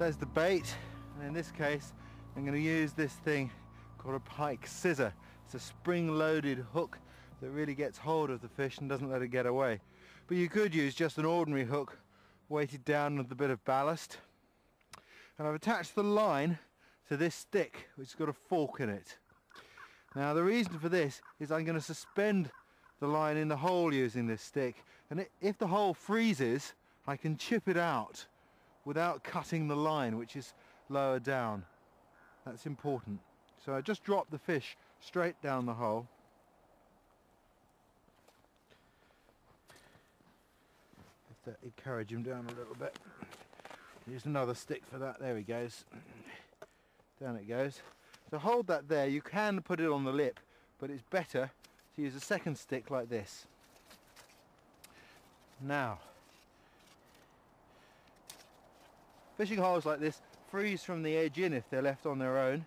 There's the bait, and in this case I'm going to use this thing called a pike scissor. It's a spring-loaded hook that really gets hold of the fish and doesn't let it get away. But you could use just an ordinary hook weighted down with a bit of ballast. And I've attached the line to this stick which has got a fork in it. Now the reason for this is I'm going to suspend the line in the hole using this stick, and if the hole freezes I can chip it out without cutting the line, which is lower down. That's important. So I just drop the fish straight down the hole. Have to encourage him down a little bit. Use another stick for that. There he goes. Down it goes. So hold that there. You can put it on the lip, but it's better to use a second stick like this. Now, fishing holes like this freeze from the edge in if they're left on their own.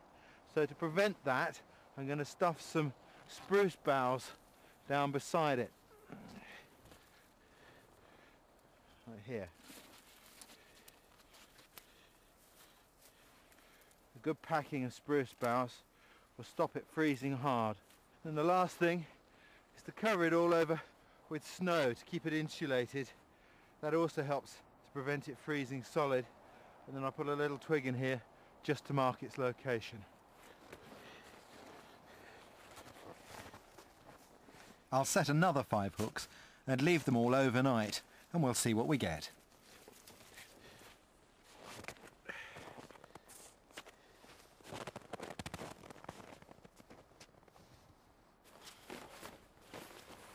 So to prevent that, I'm going to stuff some spruce boughs down beside it. Right here. A good packing of spruce boughs will stop it freezing hard. And the last thing is to cover it all over with snow to keep it insulated. That also helps to prevent it freezing solid. And then I put a little twig in here just to mark its location. I'll set another 5 hooks and leave them all overnight, and we'll see what we get.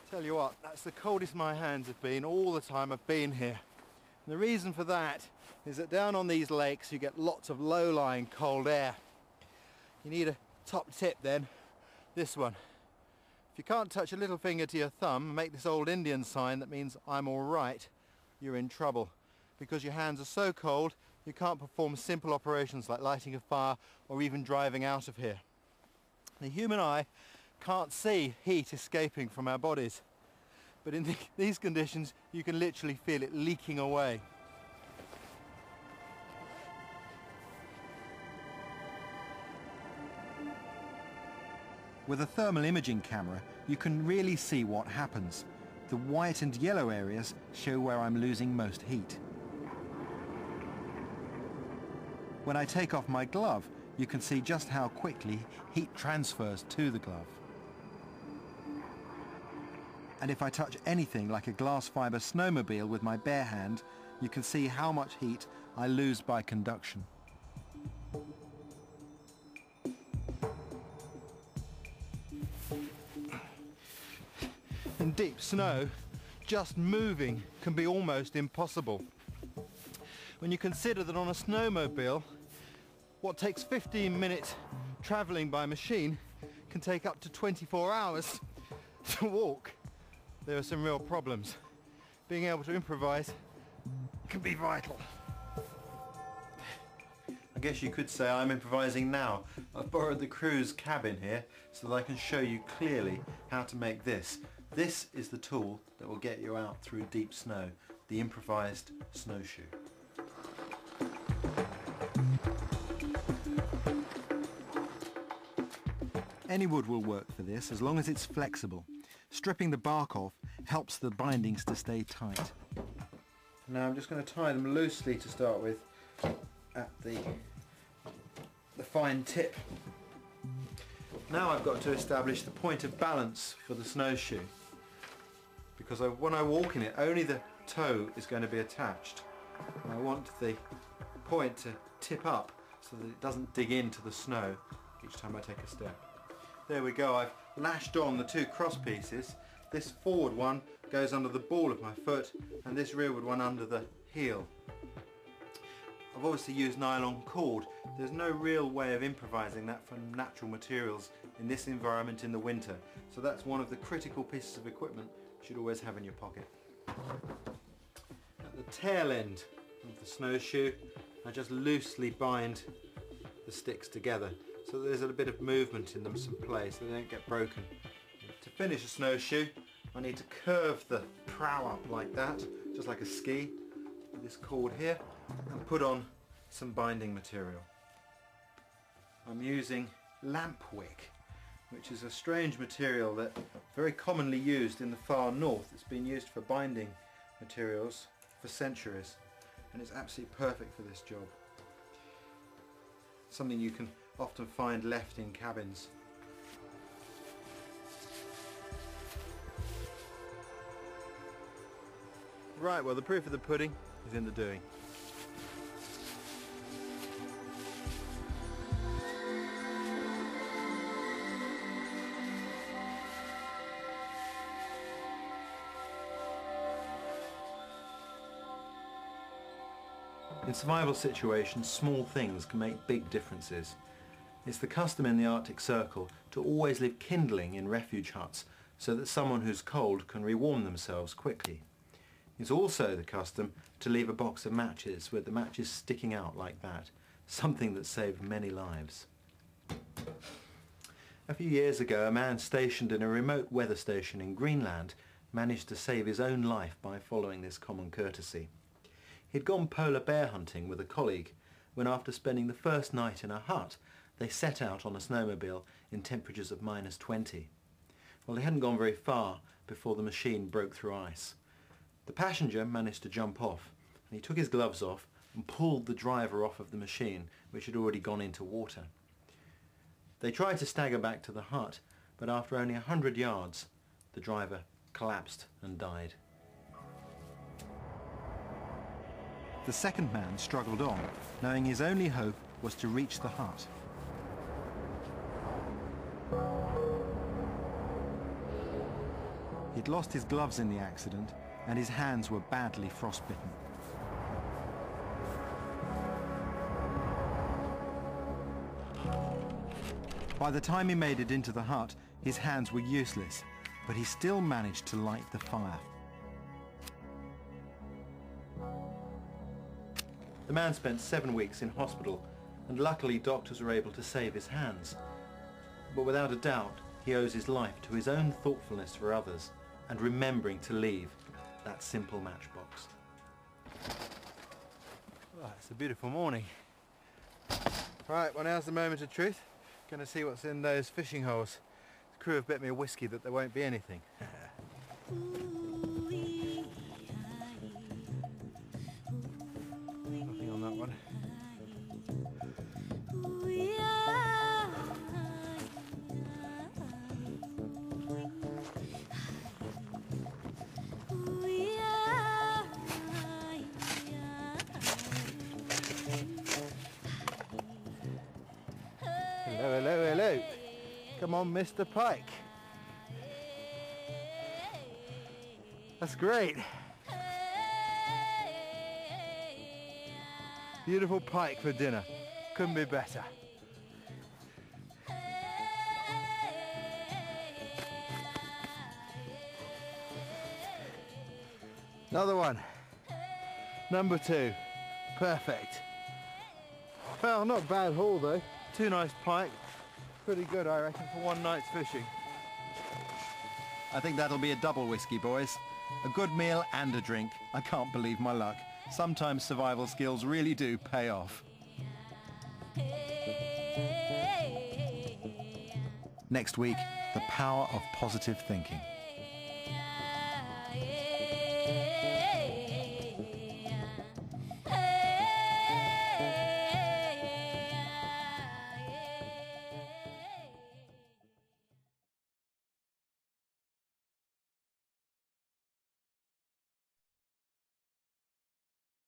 Tell you what, that's the coldest my hands have been all the time I've been here. And the reason for that is that down on these lakes you get lots of low-lying cold air. You need a top tip then, this one. If you can't touch a little finger to your thumb and make this old Indian sign that means I'm alright, you're in trouble. Because your hands are so cold you can't perform simple operations like lighting a fire or even driving out of here. The human eye can't see heat escaping from our bodies, but in these conditions you can literally feel it leaking away. With a thermal imaging camera, you can really see what happens. The white and yellow areas show where I'm losing most heat. When I take off my glove, you can see just how quickly heat transfers to the glove. And if I touch anything like a glass fibre snowmobile with my bare hand, you can see how much heat I lose by conduction. In deep snow, just moving can be almost impossible. When you consider that on a snowmobile, what takes 15 minutes travelling by machine can take up to 24 hours to walk, there are some real problems. Being able to improvise can be vital. I guess you could say I'm improvising now. I've borrowed the crew's cabin here so that I can show you clearly how to make this. This is the tool that will get you out through deep snow, the improvised snowshoe. Any wood will work for this as long as it's flexible. Stripping the bark off helps the bindings to stay tight. Now I'm just going to tie them loosely to start with at the fine tip. Now I've got to establish the point of balance for the snowshoe, because when I walk in it only the toe is going to be attached, and I want the point to tip up so that it doesn't dig into the snow each time I take a step. There we go, I've lashed on the 2 cross pieces. This forward one goes under the ball of my foot and this rearward one under the heel. I've obviously used nylon cord. There's no real way of improvising that from natural materials in this environment in the winter, so that's one of the critical pieces of equipment you should always have in your pocket. At the tail end of the snowshoe I just loosely bind the sticks together so that there's a bit of movement in them, some play, so they don't get broken. To finish a snowshoe I need to curve the prow up like that, just like a ski, with this cord here, and put on some binding material. I'm using lamp wick, which is a strange material that very commonly used in the far north. It's been used for binding materials for centuries, and it's absolutely perfect for this job. Something you can often find left in cabins. Right, well, the proof of the pudding is in the doing. In survival situations, small things can make big differences. It's the custom in the Arctic Circle to always leave kindling in refuge huts so that someone who's cold can rewarm themselves quickly. It's also the custom to leave a box of matches with the matches sticking out like that, something that saved many lives. A few years ago, a man stationed in a remote weather station in Greenland managed to save his own life by following this common courtesy. He'd gone polar bear hunting with a colleague when, after spending the first night in a hut, they set out on a snowmobile in temperatures of -20. Well, they hadn't gone very far before the machine broke through ice. The passenger managed to jump off, and he took his gloves off and pulled the driver off of the machine, which had already gone into water. They tried to stagger back to the hut, but after only 100 yards, the driver collapsed and died. The second man struggled on, knowing his only hope was to reach the hut. He'd lost his gloves in the accident, and his hands were badly frostbitten. By the time he made it into the hut, his hands were useless, but he still managed to light the fire. The man spent 7 weeks in hospital, and luckily doctors were able to save his hands. But without a doubt, he owes his life to his own thoughtfulness for others and remembering to leave that simple matchbox. Oh, it's a beautiful morning. Right, well, now's the moment of truth. Going to see what's in those fishing holes. The crew have bet me a whiskey that there won't be anything. Nothing on that one. Hello, hello, hello. Come on, Mr. Pike. That's great. Beautiful pike for dinner. Couldn't be better. Another one. Number 2. Perfect. Well, not bad haul though. 2 nice pike. Pretty good, I reckon, for one night's fishing. I think that'll be a double whiskey, boys. A good meal and a drink. I can't believe my luck. Sometimes survival skills really do pay off. Next week, the power of positive thinking.